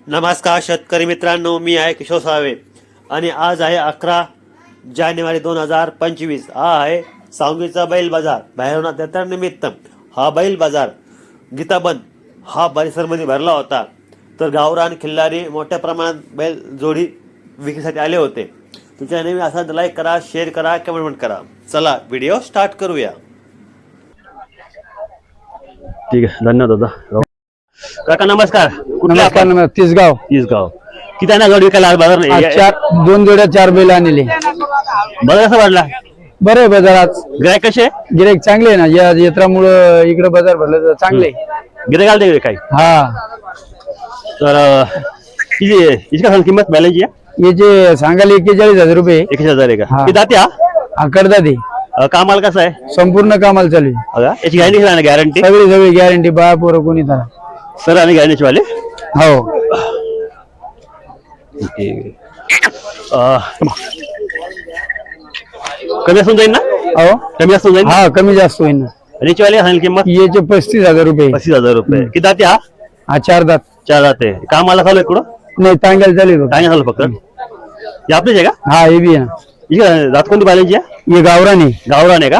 नमस्कार शेतकरी मित्रांनो, मी आहे किशोर साळवे आणि आज आहे 11 जानेवारी 2025। हा आहे सांगवीचा बैल बाजार भैरवनाथ यात्रेनिमित्त। हा बैल बाजार गीताबंद हा परिसरमध्ये भरला होता, तर गावरान खिल्लारी मोठ्या प्रमाणात बैल जोडी विक्रीसाठी आले होते। तुमच्या नेहमी असा लाईक करा, शेअर करा, कमेंट करा। चला व्हिडिओ स्टार्ट करूया। ठीक आहे, धन्यवाद दादा। काका नमस्कार। कुठले आपण? नमस्कार, तिसगाव। तिसगाव किती ना जोडी विकायला आज बाजार नाही? चार दोन जोड्या चार बैल आणले। बाजार कसा वाढला? बरे बाजारात गिरायक कसे? गिराईक चांगले आहे ना, या यात्रामुळे इकडे बाजार भरले तर चांगले। गिरायक आले काही? हा, तर इसका सांग किंमत बैलांची? याचे सांगायला 41,000 रुपये। 1,000 आहे का? हा. किती दात्या? करदा दे कामाला कसं आहे? संपूर्ण कामाला चालू आहे। अगा याची गॅरंटी गॅरंटी सगळी गॅरंटी, बा पोर कोणी त्याला। सर आणि गॅरंटी वाले हो। कमी असून जाईल ना? हो, कमी असून जाईल? हा, कमी जास्त होईल ना। आणि याची वाली सांगेल किंमत? याचे 35,000 रुपये। 35,000 रुपये। किती दात्या? हा, चार दात। 4 दाते। कामाला चालू आहे कुठं? नाही, टांगायला चालू आहे। काय झालं फक्त? हे आपलीच आहे का? हा, हे बी आहे ना। ही दात कोणती बैलांची आहे? हे गावरान आहे। गावरान आहे का?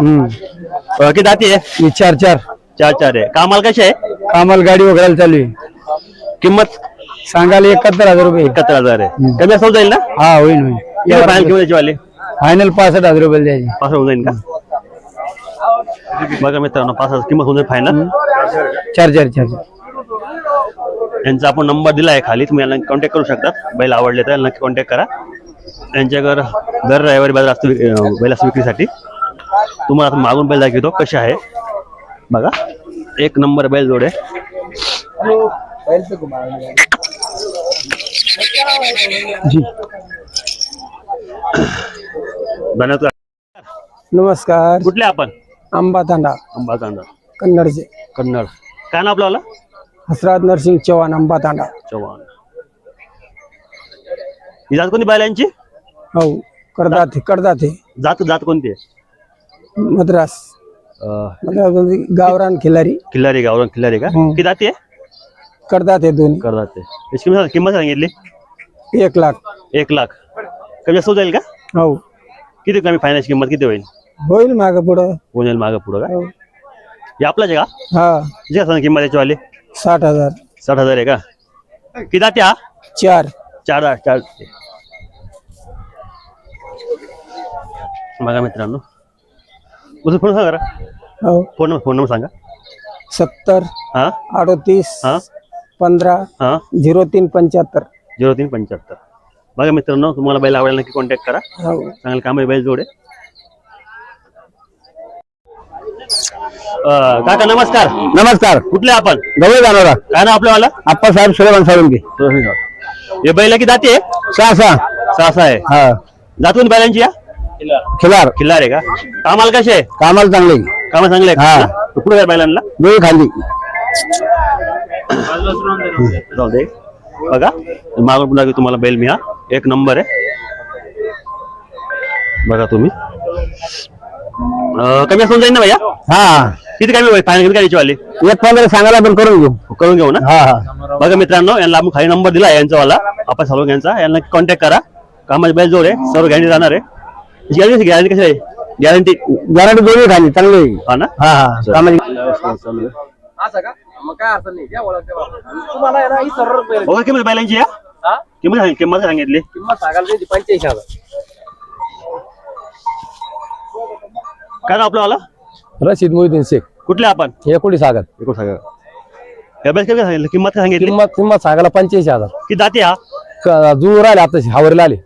किती दाती आहे? हे चार चार 4 आहे। कामाला कशी आहे? कामाला गाडी वगैरे चालू आहे। किंमत सांगायला 71,000 रुपये। 71,000 आहे। कमी असं जाईल ना? हा, होईल होईल। फायनल किंमत याची वाली? फायनल 65,000 रुपये द्यायचे। पास होऊन जाईल का? बघा मित्रांनो, 5,000 किंमत होऊन जाईल फायनल। चार चार चार यांचा आपण नंबर दिला आहे खाली, तुम्ही यांना कॉन्टॅक्ट करू शकता। बैल आवडले तर नक्की कॉन्टॅक्ट करा। यांच्याकडे दर रविवारी बाजार असतो बैलास विक्रीसाठी। तुम्हाला आता मागून बैल दाखवतो कसे आहे बघा। एक नंबर बैल जोडे। धन्यवाद। नमस्कार। कुठले आपण? आंबा तांडा, अंबा तांडा, कन्नडचे। कन्नड। काय नाव आपलं? हसराज नरसिंग चव्हाण, आंबा तांडा। चव्हाण। ही जात कोणती बैलांची? हो, करदाते जात जात कोणती आहे? मद्रास गावरान खिलारी। खिल्लारी, गावरान खिल्लारी का? किती जाती आहे? करदाते दोन्ही। करदाते। याची किंमत सांगितली? 1 लाख। 1 लाख। कमी जास्त जाईल का? हो, किती कमी? फायनान्स किंमत किती होईल? होईल माग पुढं। होईल मागं पुढं का? हो. हे आपलाच आहे का? हा, जे सांग किंमत याची वाली? 60,000। 60,000 आहे का? किती जाती हा? चार 4 बघा मित्रांनो, तुझं फोन सांगा. हो, फोन नंबर सांगा. 70 हा 38 हा 15 हा 0375। 0375. बघा मित्रांनो, तुम्हाला बैल आवडेल नक्की कॉन्टॅक्ट करा। हो, चांगलं काम आहे बैल जोडे। काका नमस्कार। नमस्कार। कुठले आपण? गवळी जाणारा। काय ना आपलं वाला? आप्पासाहेब सुलेमान साळुंके। हे बैल किती जाती आहे? 6 6 आहे। हा, जातून बैलांची या? खिलार। खिल्लार आहे का? कामाला कसे आहे? कामाला चांगले। काम चांगले हा. आहे कुठे आहे बैलांना? दोघी खाली। जाऊ दे। बघा मागून पुन्हा तुम्हाला बैल मी हा एक नंबर आहे बघा तुम्ही। कमी असून जाईल ना भैया? हा, किती कमी होईल? फायनल किती करायची वाली? 1.15 सांगायला आपण करून घेऊ ना? हा हा। बघा मित्रांनो, यांना आपण खाली नंबर दिला यांचा वाला आपण सर्व यांचा, यांना कॉन्टॅक्ट करा। कामाची बैल जोड आहे, सर्व गॅरंटी राहणार आहे। गॅरंटी कशी आहे? गॅरंटी दोन्ही खाली चांगले। हा ना? हा हा, कामाची बघा किंमत बैलांची या? किंमत सांगितली? 85,000। काय नाव आपलं वाला? रशीद मोहिद्दीन शेख। कुठले आपण? एकोडी सागर। एकूण सांगा. अभ्यास काय सांगितलं? किंमत काय सांगितली? किंमत सांगायला 85,000। किती जाती हा? जुळून राहिले आता, हावरीला आले।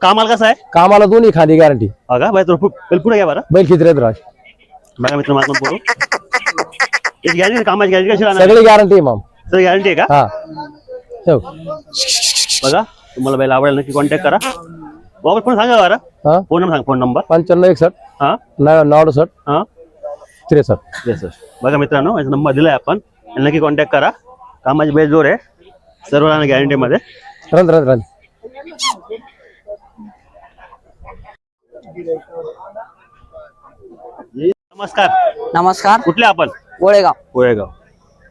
कामाला कसं आहे? कामाला दोन्ही खाली गॅरंटी। हा का? बैल पुढे घ्या बरं। बैल खिचरेत राज। बघा मित्र, माझं बोलू गॅरंटी, कामाची गॅरंटी कशी राहणार? सगळी गॅरंटी माम। सर गॅरंटी आहे का? हा, ठेव। बघा तुम्हाला बैल आवडेल नक्की कॉन्टॅक्ट करा। बाबा फोन सांगा बरं। हा, फोन नंबर सांग, फोन नंबर. 9561 हा 69 हा 63। बघा मित्रांनो, याचा नंबर दिलाय आपण, नक्की कॉन्टॅक्ट करा। कामाची बैल जोर आहे, सर्व गॅरंटी मध्ये। रन नमस्कार। नमस्कार। कुठले आपण? गोळेगाव। कोळेगाव।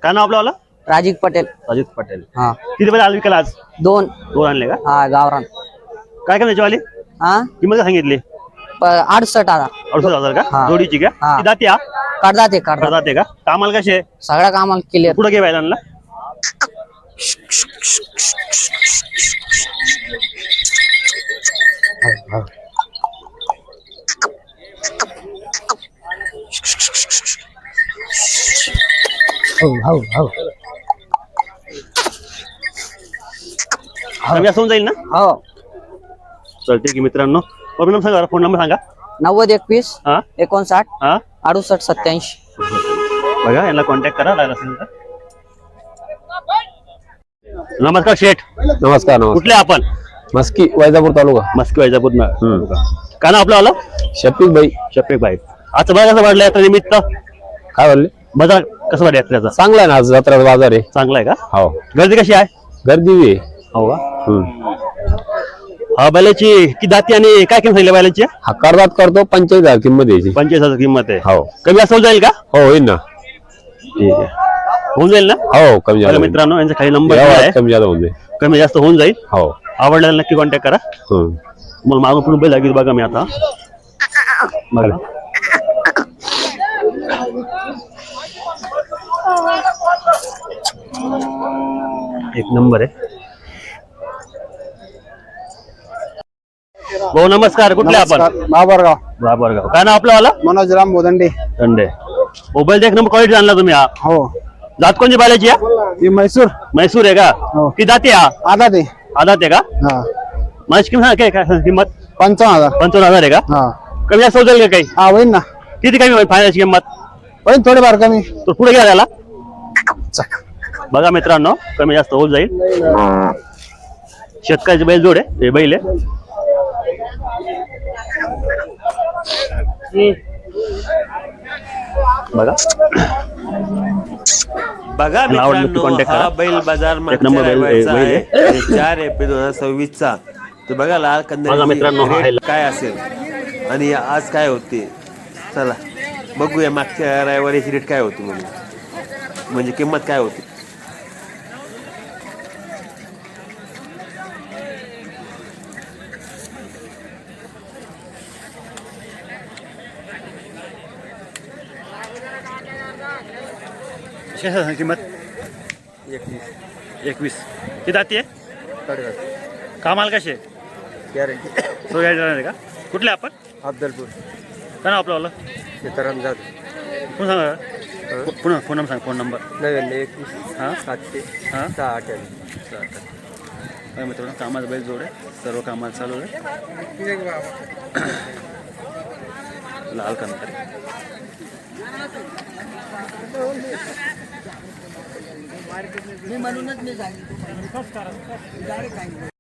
काय नाव आपलं वाला? राजीव पटेल. अजित पटेल. हा किती बैल आज विकायला आज? 2. दोन आणले का? हा गावरान. काय काय त्याच्यावाली हा किंमत काय सांगितली? 68,000. 68,000 का? हा. जोडीची का? हा. ती दाती हा काढतात जाते का? कामाला कसे सगळ्या कामाला क्लिअर. पुढे घे बैलांना. कमी असं होऊन जाईल ना? हो. चालते की मित्रांनो. फोन नंबर सांगा, फोन नंबर सांगा. 9021 हा 59 हा 68 87. बघा यांना कॉन्टॅक्ट करा लागला असेल तर. नमस्कार शेठ. नमस्कार नमस्कार. कुठले आपण? मस्की वैजापूर तालुका. मस्की वैजापूर का ना आपलं आलं? शफीक भाई. शफीक भाई. आता बघा कसं वाढलं यात्रा निमित्त. काय बोलले? बाजार कसं वाटलं यात्रेचा? चांगला आहे ना, आज जत्रा बाजार आहे. चांगला आहे का? हो. गर्दी कशी आहे? गर्दी बी आहे. हो का? हा बैलाची की दाती आणि काय किंमत सांगितली बैलाची? हा करदात करतो 45,000 किंमत द्यायची. 45,000 किंमत आहे. हो. कमी असं होऊन जाईल का? हो होईल ना. ठीक आहे. होऊन जाईल ना? हो कमी बघा झालं. मित्रांनो यांचा खाली नंबर आहे. कमी झालं होऊन जाईल. कमी जास्त होऊन जाईल. हो. आवडल्याला नक्की कॉन्टॅक्ट करा. मला मागून पुढे बैल लागेल बघा मी आता. बघा एक नंबर आहे. भाऊ नमस्कार. कुठले आपण? बाबरगाव. बाबरगाव. काय नाव आपलं वाला? मनोज राम बोदंडे. दंडे. मोबाईल एक नंबर क्वालिटी आणला तुम्ही हा. हो. जात कोणची बैलाची आहे? ही म्हैसूर. म्हैसूर आहे का? हो. ती जाते हा आधा ते. आदात आहे का? हा माझी किंमत काय काय किंमत? 55,000. 55,000 आहे का? हा कमी जास्त होईल का काही? हा होईल ना. किती कमी होईल फायनाची किंमत? होईल थोडेफार कमी. तो पुढे घ्या त्याला. बघा मित्रांनो कमी जास्त होऊन जाईल. शेतकऱ्याचे बैल जोड आहे. हे बैल आहे. बघा बघा आवडलं की मित्रांनो, contact हा करा. बैल बाजार एक नंबर बैल- मागच्या बैल आहे आहे. आणि 4 एप्रिल 2026 तर बघा लाल बघा मित्रांनो, हा कंदाची आहे. काय असेल आणि आज काय होते. चला बघूया मागच्या रविवारीची रेट काय होती म्हणजे किंमत काय होती. किंमत 21. किती जाती आहे? कामाला कसे गॅरंटी सो आहे का? कुठले आपण? अब्दलपूर काय नाव आपलं? सीताराम जाधव कोण सांगा पुन्हा फोन नंबर सांग. फोन नंबर 9921 हां 7 हां 6 मित्रांनो कामाचा बैल जोड आहे. सर्व कामाला चालू आहे. लाल कंदारी. मी म्हणूनच मी सांगितलं.